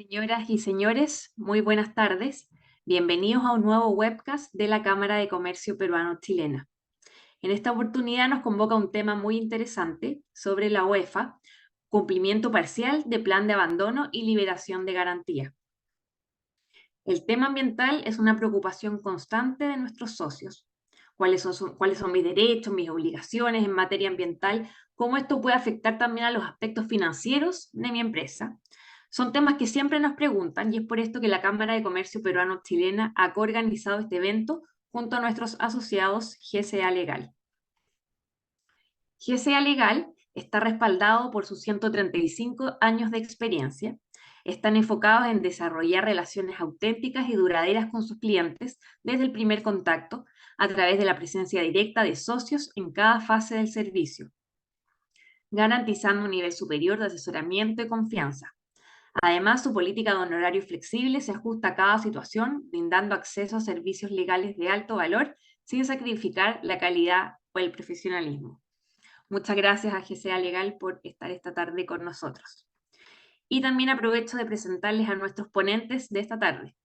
Señoras y señores, muy buenas tardes. Bienvenidos a un nuevo webcast de la Cámara de Comercio Peruano-Chilena. En esta oportunidad nos convoca un tema muy interesante sobre la UEFA, cumplimiento parcial de plan de abandono y liberación de garantía. El tema ambiental es una preocupación constante de nuestros socios. ¿Cuáles son mis derechos, mis obligaciones en materia ambiental? ¿Cómo esto puede afectar también a los aspectos financieros de mi empresa? Son temas que siempre nos preguntan y es por esto que la Cámara de Comercio Peruano-Chilena ha coorganizado este evento junto a nuestros asociados GCA Legal. GCA Legal está respaldado por sus 135 años de experiencia. Están enfocados en desarrollar relaciones auténticas y duraderas con sus clientes desde el primer contacto, a través de la presencia directa de socios en cada fase del servicio, garantizando un nivel superior de asesoramiento y confianza. Además, su política de honorario flexible se ajusta a cada situación, brindando acceso a servicios legales de alto valor sin sacrificar la calidad o el profesionalismo. Muchas gracias a GCA Legal por estar esta tarde con nosotros. Y también aprovecho de presentarles a nuestros ponentes de esta tarde.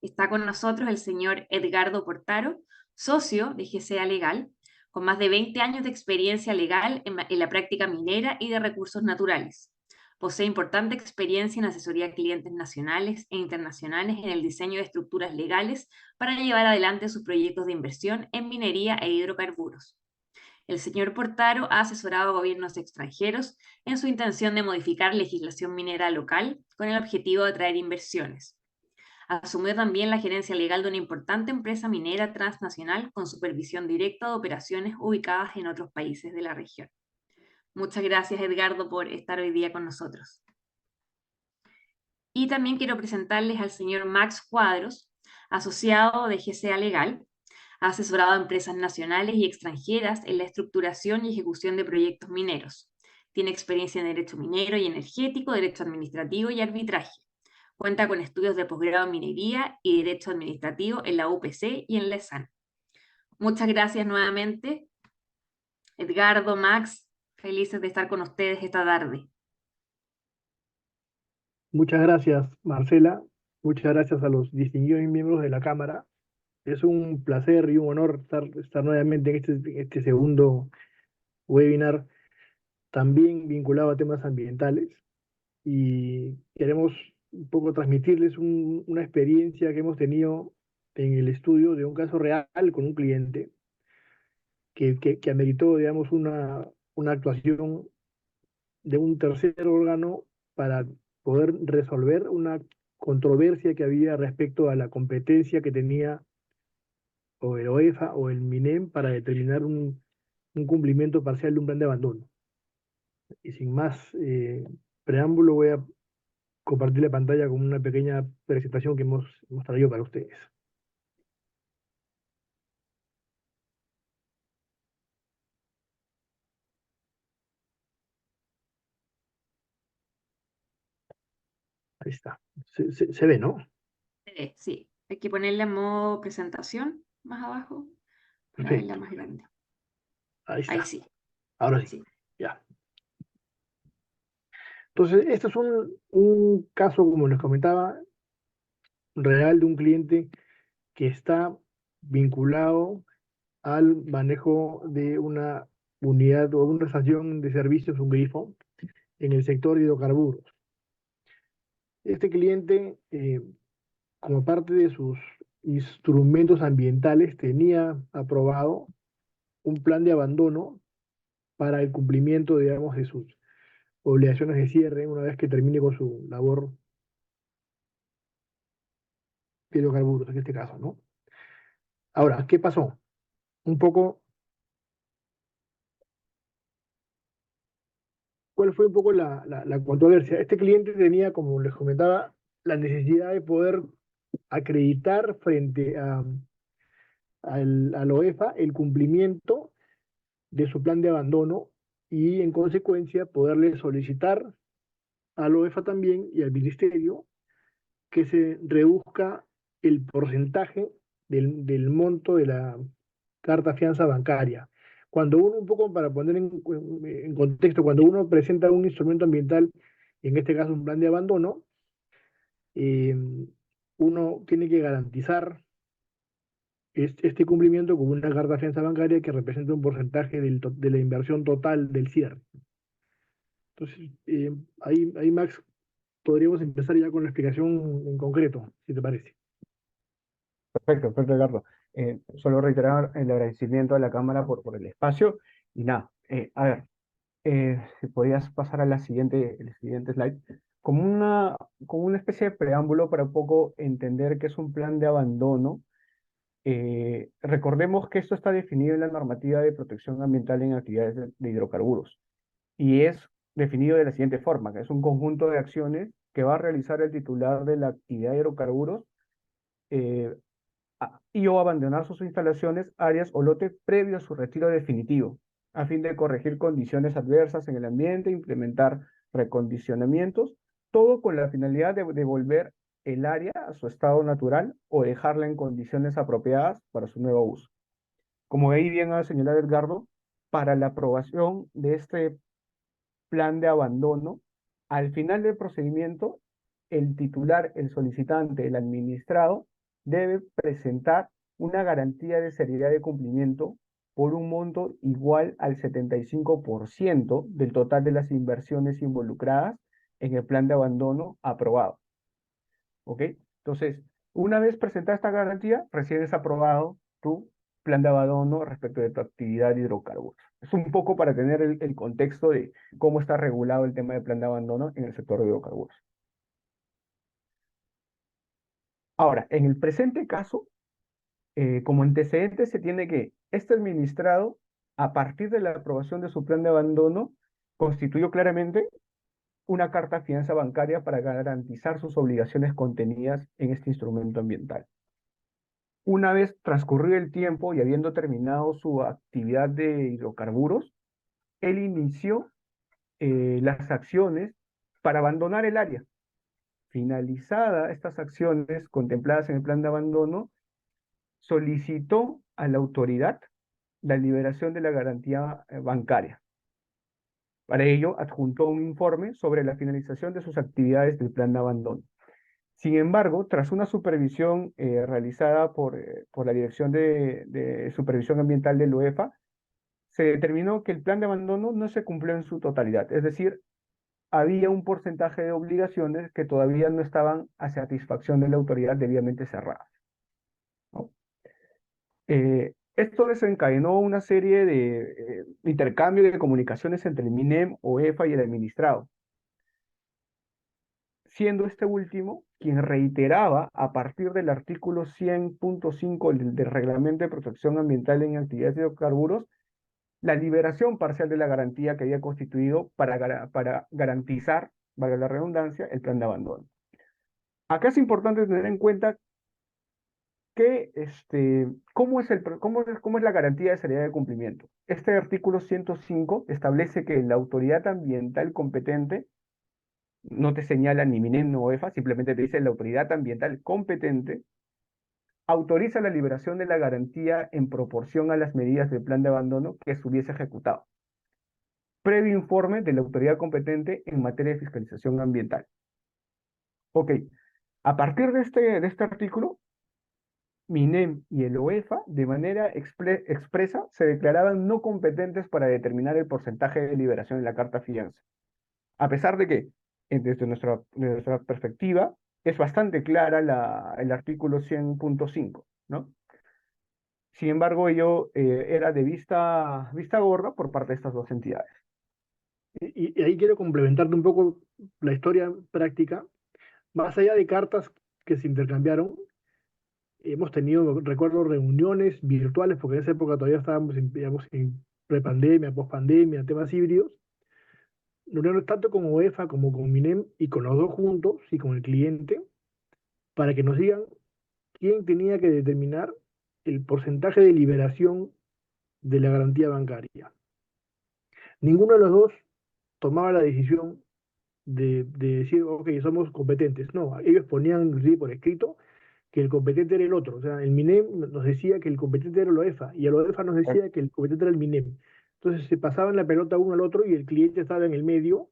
Está con nosotros el señor Edgardo Portaro, socio de GCA Legal, con más de 20 años de experiencia legal en la práctica minera y de recursos naturales. Posee importante experiencia en asesoría a clientes nacionales e internacionales en el diseño de estructuras legales para llevar adelante sus proyectos de inversión en minería e hidrocarburos. El señor Portaro ha asesorado a gobiernos extranjeros en su intención de modificar legislación minera local con el objetivo de atraer inversiones. Asumió también la gerencia legal de una importante empresa minera transnacional con supervisión directa de operaciones ubicadas en otros países de la región. Muchas gracias, Edgardo, por estar hoy día con nosotros. Y también quiero presentarles al señor Max Cuadros, asociado de GCA Legal. Ha asesorado a empresas nacionales y extranjeras en la estructuración y ejecución de proyectos mineros. Tiene experiencia en derecho minero y energético, derecho administrativo y arbitraje. Cuenta con estudios de posgrado en minería y derecho administrativo en la UPC y en la ESAN. Muchas gracias nuevamente, Edgardo, Max, felices de estar con ustedes esta tarde. Muchas gracias, Marcela. Muchas gracias a los distinguidos miembros de la Cámara. Es un placer y un honor estar nuevamente en este segundo webinar, también vinculado a temas ambientales. Y queremos un poco transmitirles una experiencia que hemos tenido en el estudio de un caso real con un cliente que ameritó, digamos, una actuación de un tercer órgano para poder resolver una controversia que había respecto a la competencia que tenía o el OEFA o el MINEM para determinar un cumplimiento parcial de un plan de abandono. Y sin más preámbulo, voy a compartir la pantalla con una pequeña presentación que hemos traído para ustedes. Ahí está. Se ve, ¿no? Sí, hay que ponerle en modo presentación más abajo para verla Perfecto. más grande. Ahí Ahí está. sí. Ahora sí. Sí. Ya. Entonces, este es un caso, como les comentaba, real de un cliente que está vinculado al manejo de una unidad o una estación de servicios, un grifo, en el sector de hidrocarburos. Este cliente, como parte de sus instrumentos ambientales, tenía aprobado un plan de abandono para el cumplimiento, digamos, de sus obligaciones de cierre una vez que termine con su labor de hidrocarburos, en este caso, ¿no? Ahora, ¿qué pasó? Un poco, ¿cuál fue un poco la controversia? Este cliente tenía, como les comentaba, la necesidad de poder acreditar frente a la OEFA el cumplimiento de su plan de abandono y en consecuencia poderle solicitar a la OEFA también y al Ministerio que se reduzca el porcentaje del monto de la carta fianza bancaria. Cuando uno, un poco para poner en contexto, cuando uno presenta un instrumento ambiental, en este caso un plan de abandono, eh, uno tiene que garantizar este cumplimiento con una carta de fianza bancaria que representa un porcentaje de la inversión total del cierre. Entonces, ahí, Max, podríamos empezar ya con la explicación en concreto, si te parece. Perfecto, perfecto, Edgardo. Solo reiterar el agradecimiento a la Cámara por el espacio. Y nada, a ver, si podías pasar a el siguiente slide, como una especie de preámbulo para un poco entender qué es un plan de abandono. Recordemos que esto está definido en la normativa de protección ambiental en actividades de hidrocarburos y es definido de la siguiente forma, que es un conjunto de acciones que va a realizar el titular de la actividad de hidrocarburos eh, y o abandonar sus instalaciones, áreas o lotes previo a su retiro definitivo, a fin de corregir condiciones adversas en el ambiente, implementar recondicionamientos, todo con la finalidad de devolver el área a su estado natural o dejarla en condiciones apropiadas para su nuevo uso. Como ahí bien ha señalado Edgardo, para la aprobación de este plan de abandono, al final del procedimiento, el titular, el solicitante, el administrado, debe presentar una garantía de seriedad de cumplimiento por un monto igual al 75% del total de las inversiones involucradas en el plan de abandono aprobado. ¿Ok? Entonces, una vez presentada esta garantía, recién es aprobado tu plan de abandono respecto de tu actividad de hidrocarburos. Es un poco para tener el contexto de cómo está regulado el tema de plan de abandono en el sector de hidrocarburos. Ahora, en el presente caso, como antecedente se tiene que este administrado, a partir de la aprobación de su plan de abandono, constituyó claramente una carta fianza bancaria para garantizar sus obligaciones contenidas en este instrumento ambiental. Una vez transcurrido el tiempo y habiendo terminado su actividad de hidrocarburos, él inició las acciones para abandonar el área. Finalizada estas acciones contempladas en el plan de abandono, solicitó a la autoridad la liberación de la garantía bancaria. Para ello, adjuntó un informe sobre la finalización de sus actividades del plan de abandono. Sin embargo, tras una supervisión realizada por la Dirección de Supervisión Ambiental del UEFA, se determinó que el plan de abandono no se cumplió en su totalidad. Es decir, había un porcentaje de obligaciones que todavía no estaban a satisfacción de la autoridad debidamente cerradas, ¿no? Esto desencadenó una serie de intercambio de comunicaciones entre el MINEM, OEFA y el administrado, siendo este último quien reiteraba a partir del artículo 100.5 del Reglamento de Protección Ambiental en Actividades de Hidrocarburos la liberación parcial de la garantía que había constituido para garantizar, valga la redundancia, el plan de abandono. Acá es importante tener en cuenta que, cómo es la garantía de seriedad de cumplimiento. Este artículo 105 establece que la autoridad ambiental competente no te señala ni MINEM ni OEFA, simplemente te dice la autoridad ambiental competente autoriza la liberación de la garantía en proporción a las medidas del plan de abandono que se hubiese ejecutado, previo informe de la autoridad competente en materia de fiscalización ambiental. Ok, a partir de este artículo, MINEM y el OEFA, de manera expresa, se declaraban no competentes para determinar el porcentaje de liberación en la carta fianza. A pesar de que, desde nuestra perspectiva, es bastante clara el artículo 100.5, ¿no? Sin embargo, ello era de vista gorda por parte de estas dos entidades. Y ahí quiero complementarte un poco la historia práctica. Más allá de cartas que se intercambiaron, hemos tenido, recuerdo, reuniones virtuales, porque en esa época todavía estábamos digamos, en prepandemia, pospandemia, temas híbridos, reuniones tanto con OEFA como con MINEM y con los dos juntos y con el cliente, para que nos digan quién tenía que determinar el porcentaje de liberación de la garantía bancaria. Ninguno de los dos tomaba la decisión de decir, ok, somos competentes. No, ellos ponían inclusive por escrito que el competente era el otro. O sea, el MINEM nos decía que el competente era el OEFA y el OEFA nos decía que el competente era el MINEM. Entonces se pasaban la pelota uno al otro y el cliente estaba en el medio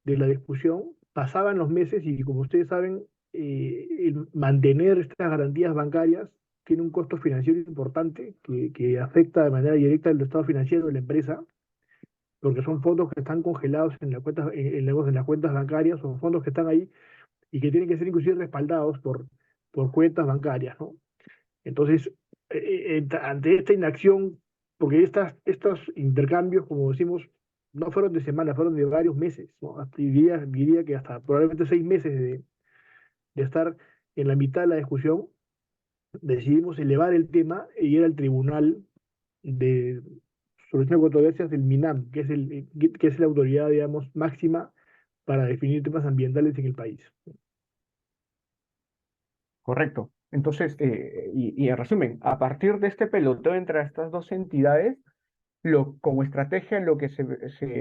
de la discusión. Pasaban los meses y como ustedes saben, el mantener estas garantías bancarias tiene un costo financiero importante que afecta de manera directa el estado financiero de la empresa, porque son fondos que están congelados en las cuentas, en las cuentas bancarias, son fondos que están ahí y que tienen que ser inclusive respaldados por cuentas bancarias, ¿no? Entonces, ante esta inacción, porque estos intercambios, como decimos, no fueron de semanas, fueron de varios meses, ¿no? Diría que hasta probablemente 6 meses de estar en la mitad de la discusión, decidimos elevar el tema e ir al Tribunal de Solución de Controversias del MINAM, que es la autoridad, digamos, máxima para definir temas ambientales en el país. Correcto. Entonces, y en resumen, a partir de este peloteo entre estas dos entidades, como estrategia lo que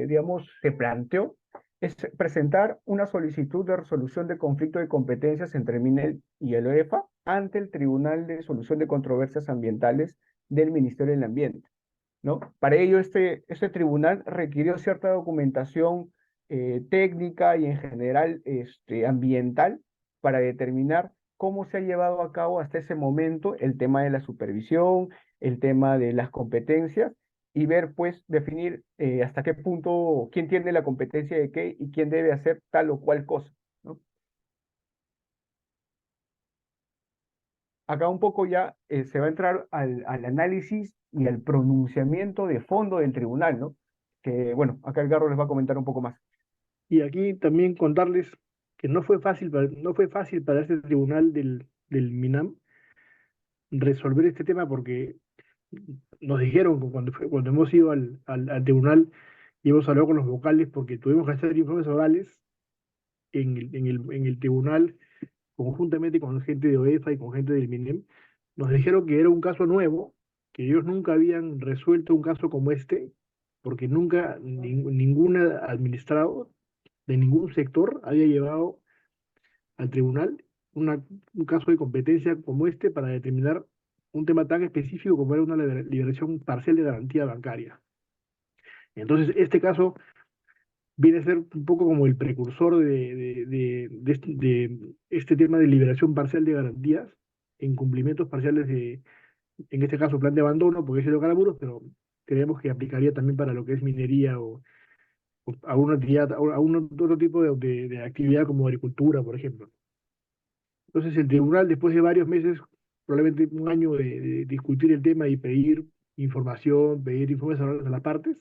digamos, se planteó es presentar una solicitud de resolución de conflicto de competencias entre MINEL y el OEFA ante el Tribunal de Solución de Controversias Ambientales del Ministerio del Ambiente, ¿no? Para ello, este tribunal requirió cierta documentación técnica y en general ambiental para determinar cómo se ha llevado a cabo hasta ese momento el tema de la supervisión, el tema de las competencias y ver, pues, definir hasta qué punto, quién tiene la competencia de qué y quién debe hacer tal o cual cosa, ¿no? Acá un poco ya se va a entrar al análisis y al pronunciamiento de fondo del tribunal, ¿no? Que, bueno, acá el Garro les va a comentar un poco más. Y aquí también contarles que no fue fácil para este tribunal del MINAM resolver este tema porque nos dijeron que cuando hemos ido al tribunal y hemos hablado con los vocales porque tuvimos que hacer informes orales en el tribunal conjuntamente con gente de OEFA y con gente del MINEM, nos dijeron que era un caso nuevo, que ellos nunca habían resuelto un caso como este, porque nunca ningún administrado de ningún sector había llevado al tribunal un caso de competencia como este para determinar un tema tan específico como era una liberación parcial de garantía bancaria. Entonces, este caso viene a ser un poco como el precursor de este tema de liberación parcial de garantías en cumplimientos parciales en este caso, plan de abandono, porque es hidrocarburos, pero creemos que aplicaría también para lo que es minería o a una actividad, a otro tipo de actividad como agricultura, por ejemplo. Entonces, el tribunal, después de varios meses, probablemente un año de discutir el tema y pedir información, pedir informes a las partes,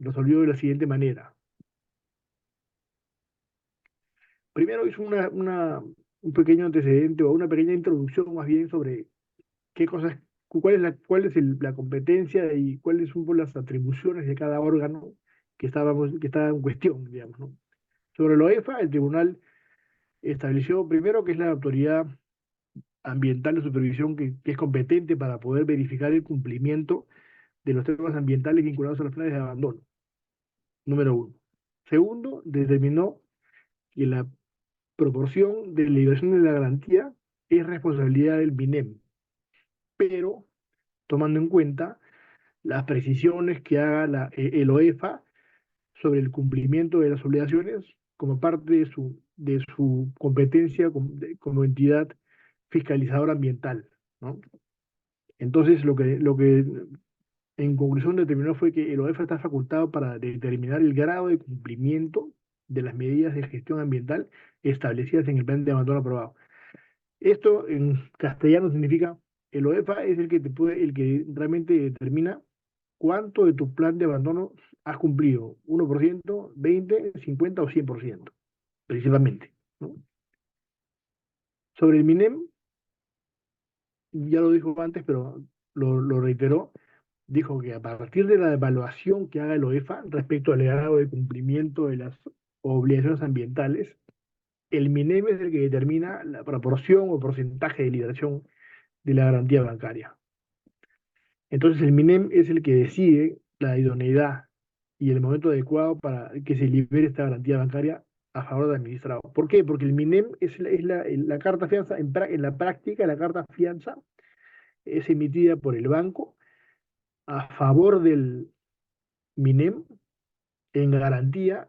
resolvió de la siguiente manera. Primero hizo un pequeño antecedente o una pequeña introducción más bien sobre qué cosas, cuál es la competencia y cuáles son las atribuciones de cada órgano que estaba en cuestión, digamos, ¿no? Sobre la OEFA, el tribunal estableció primero que es la autoridad ambiental de supervisión que es competente para poder verificar el cumplimiento de los temas ambientales vinculados a los planes de abandono, número uno. Segundo, determinó que la proporción de liberación de la garantía es responsabilidad del MINEM, pero tomando en cuenta las precisiones que haga el OEFA sobre el cumplimiento de las obligaciones como parte de su competencia como entidad fiscalizadora ambiental, ¿no? Entonces, lo que en conclusión determinó fue que el OEFA está facultado para determinar el grado de cumplimiento de las medidas de gestión ambiental establecidas en el plan de abandono aprobado. Esto en castellano significa el OEFA es el que realmente determina cuánto de tu plan de abandono has cumplido, 1%, 20, 50 o 100%, principalmente, ¿no? Sobre el MINEM, ya lo dijo antes, pero lo reiteró, dijo que a partir de la evaluación que haga el OEFA respecto al grado de cumplimiento de las obligaciones ambientales, el MINEM es el que determina la proporción o porcentaje de liberación de la garantía bancaria. Entonces el MINEM es el que decide la idoneidad y el momento adecuado para que se libere esta garantía bancaria a favor del administrado. ¿Por qué? Porque el MINEM la carta fianza, en la práctica la carta fianza es emitida por el banco a favor del MINEM en garantía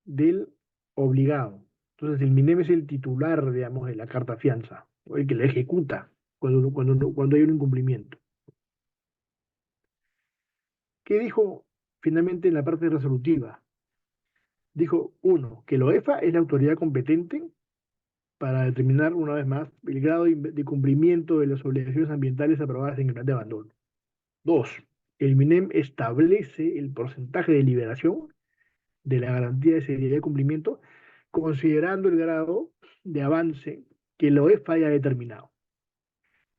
del obligado. Entonces el MINEM es el titular, digamos, de la carta fianza, o el que la ejecuta cuando hay un incumplimiento. ¿Qué dijo finalmente en la parte resolutiva? Dijo, uno, que la OEFA es la autoridad competente para determinar, una vez más, el grado de cumplimiento de las obligaciones ambientales aprobadas en el plan de abandono. Dos, el MINEM establece el porcentaje de liberación de la garantía de seguridad de cumplimiento, considerando el grado de avance que la OEFA haya determinado.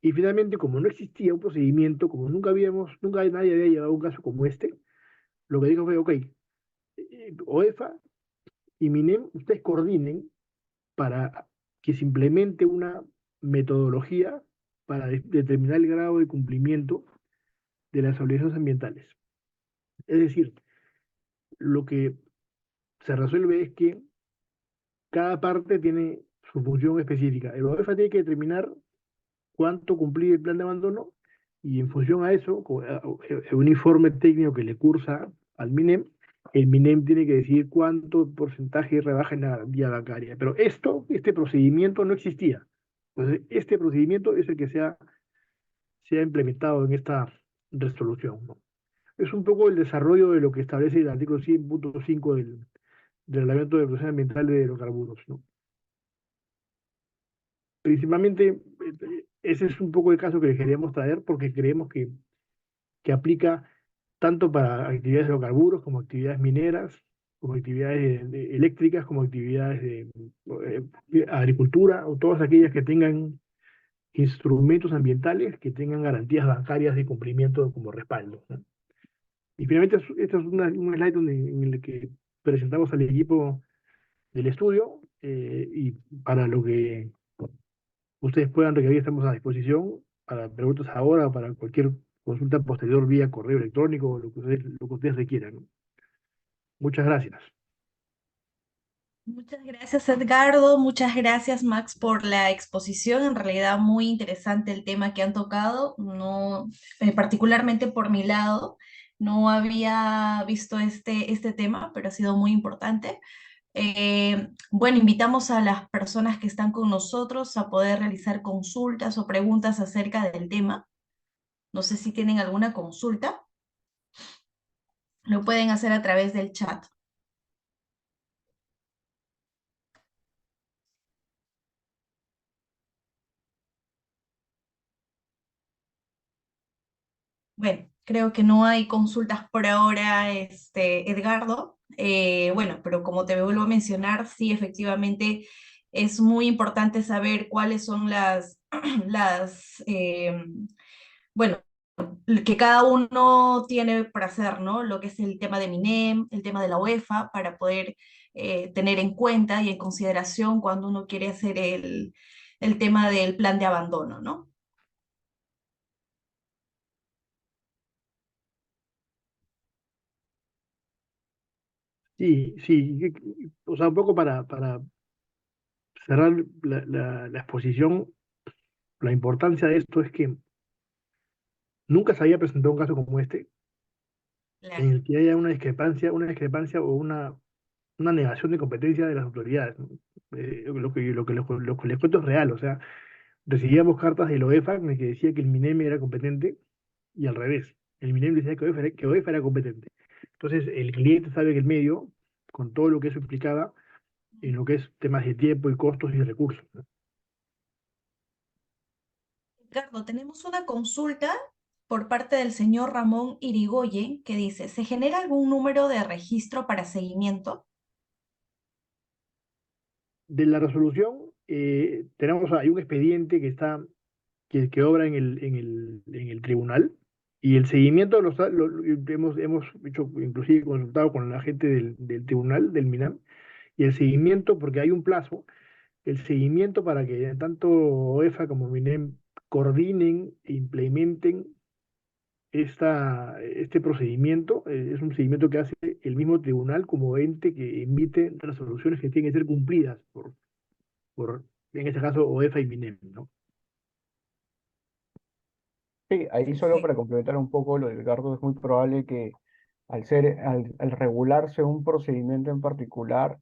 Y finalmente, como no existía un procedimiento, como nunca nadie había llevado un caso como este, lo que dijo fue, ok, OEFA y MINEM, ustedes coordinen para que se implemente una metodología para determinar el grado de cumplimiento de las obligaciones ambientales. Es decir, lo que se resuelve es que cada parte tiene su función específica. El OEFA tiene que determinar cuánto cumplir el plan de abandono y en función a eso, un informe técnico que le cursa al MINEM, el MINEM tiene que decir cuánto porcentaje rebaja en la garantía bancaria. Pero este procedimiento no existía. Entonces, este procedimiento es el que se ha implementado en esta resolución, ¿no? Es un poco el desarrollo de lo que establece el artículo 100.5 del Reglamento de Protección Ambiental de Hidrocarburos, ¿no? Principalmente, ese es un poco el caso que les queríamos traer porque creemos que aplica tanto para actividades de hidrocarburos como actividades mineras, como actividades eléctricas, como actividades de agricultura, o todas aquellas que tengan instrumentos ambientales que tengan garantías bancarias de cumplimiento como respaldo, ¿no? Y finalmente, este es un slide en el que presentamos al equipo del estudio y para lo que ustedes puedan requerir, estamos a disposición para preguntas ahora o para cualquier consulta posterior vía correo electrónico, lo que ustedes requieran, ¿no? Muchas gracias. Muchas gracias, Edgardo. Muchas gracias, Max, por la exposición. En realidad, muy interesante el tema que han tocado. No, particularmente por mi lado, no había visto este tema, pero ha sido muy importante. Bueno, invitamos a las personas que están con nosotros a poder realizar consultas o preguntas acerca del tema. No sé si tienen alguna consulta. Lo pueden hacer a través del chat. Bueno, creo que no hay consultas por ahora, Edgardo. Bueno, pero como te vuelvo a mencionar, sí, efectivamente es muy importante saber cuáles son bueno, que cada uno tiene para hacer, ¿no? Lo que es el tema de MINEM, el tema de la UEFA, para poder tener en cuenta y en consideración cuando uno quiere hacer el tema del plan de abandono, ¿no? Sí, sí, o sea, un poco para cerrar la exposición, la importancia de esto es que nunca se había presentado un caso como este, en Claro. el que haya una discrepancia o una negación de competencia de las autoridades, ¿no? Lo que les cuento es real, o sea, recibíamos cartas de la OEFA en el que decía que el MINEM era competente y al revés, el MINEM decía que OEFA era competente. Entonces, el cliente sabe que el medio, con todo lo que eso implicaba, en lo que es temas de tiempo y costos y recursos, ¿no? Ricardo, tenemos una consulta por parte del señor Ramón Irigoyen que dice, ¿se genera algún número de registro para seguimiento? De la resolución, hay un expediente que obra en el tribunal y el seguimiento hemos hecho, inclusive consultado con la gente del tribunal, del MINAM, y el seguimiento, porque hay un plazo, el seguimiento para que tanto OEFA como MINEM coordinen e implementen este procedimiento. Es un seguimiento que hace el mismo tribunal como ente que emite resoluciones que tienen que ser cumplidas por en este caso, OEFA y MINEM, ¿no? Sí, ahí solo para Perfecto. complementar un poco lo de Edgardo, es muy probable que al regularse un procedimiento en particular,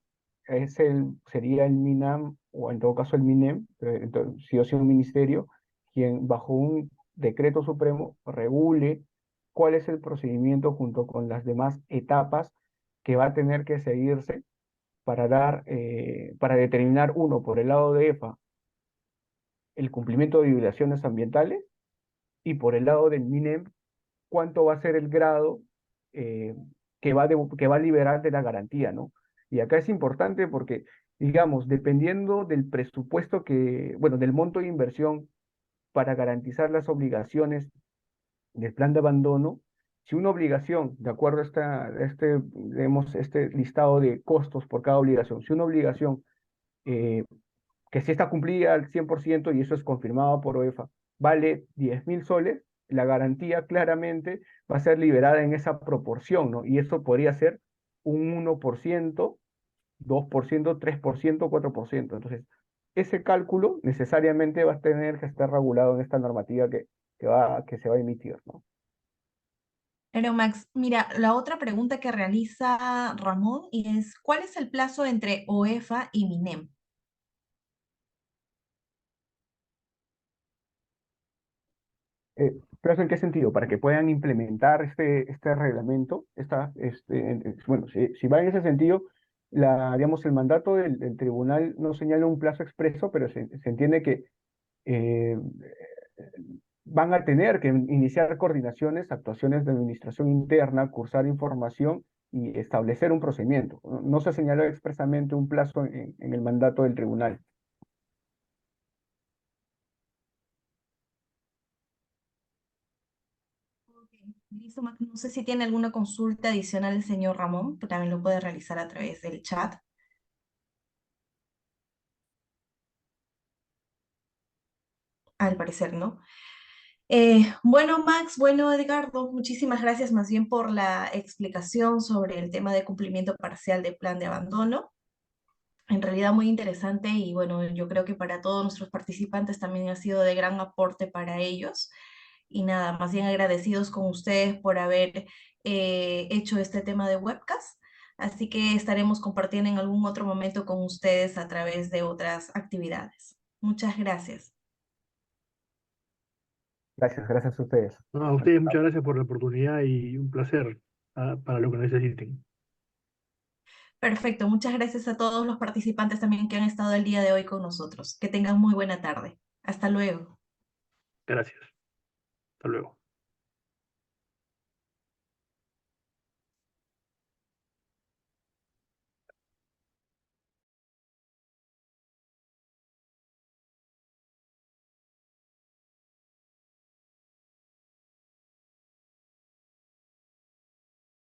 sería el MINAM, o en todo caso el MINEM, pero sí o sí un ministerio, quien bajo un decreto supremo regule cuál es el procedimiento junto con las demás etapas que va a tener que seguirse para determinar, uno, por el lado de EFA, el cumplimiento de violaciones ambientales, y por el lado del MINEM, cuánto va a ser el grado eh, que va a liberar de la garantía, ¿no? Y acá es importante porque, digamos, dependiendo del presupuesto bueno, del monto de inversión para garantizar las obligaciones del plan de abandono, si una obligación, de acuerdo a este listado de costos por cada obligación, si una obligación eh, que sí está cumplida al 100% y eso es confirmado por OEFA, vale 10.000 soles, la garantía claramente va a ser liberada en esa proporción, ¿no? Y eso podría ser un 1%, 2%, 3%, 4%. Entonces, ese cálculo necesariamente va a tener que estar regulado en esta normativa que se va a emitir, ¿no? Pero Max, mira, la otra pregunta que realiza Ramón es, ¿cuál es el plazo entre OEFA y MINEM? ¿Pero en qué sentido? Para que puedan implementar este reglamento, bueno, si va en ese sentido, digamos, el mandato del tribunal no señala un plazo expreso, pero se entiende que eh, van a tener que iniciar coordinaciones, actuaciones de administración interna, cursar información y establecer un procedimiento. No se señaló expresamente un plazo en el mandato del tribunal. Ok, listo, Max. No sé si tiene alguna consulta adicional el señor Ramón, pero también lo puede realizar a través del chat, al parecer, ¿no? Bueno, Max, bueno, Edgardo, muchísimas gracias más bien por la explicación sobre el tema de cumplimiento parcial de plan de abandono. En realidad muy interesante y bueno, yo creo que para todos nuestros participantes también ha sido de gran aporte para ellos. Y nada, más bien agradecidos con ustedes por haber hecho este tema de webcast. Así que estaremos compartiendo en algún otro momento con ustedes a través de otras actividades. Muchas gracias. Gracias a ustedes. No, a ustedes muchas gracias por la oportunidad y un placer para lo que necesiten. Perfecto, muchas gracias a todos los participantes también que han estado el día de hoy con nosotros. Que tengan muy buena tarde. Hasta luego. Gracias. Hasta luego.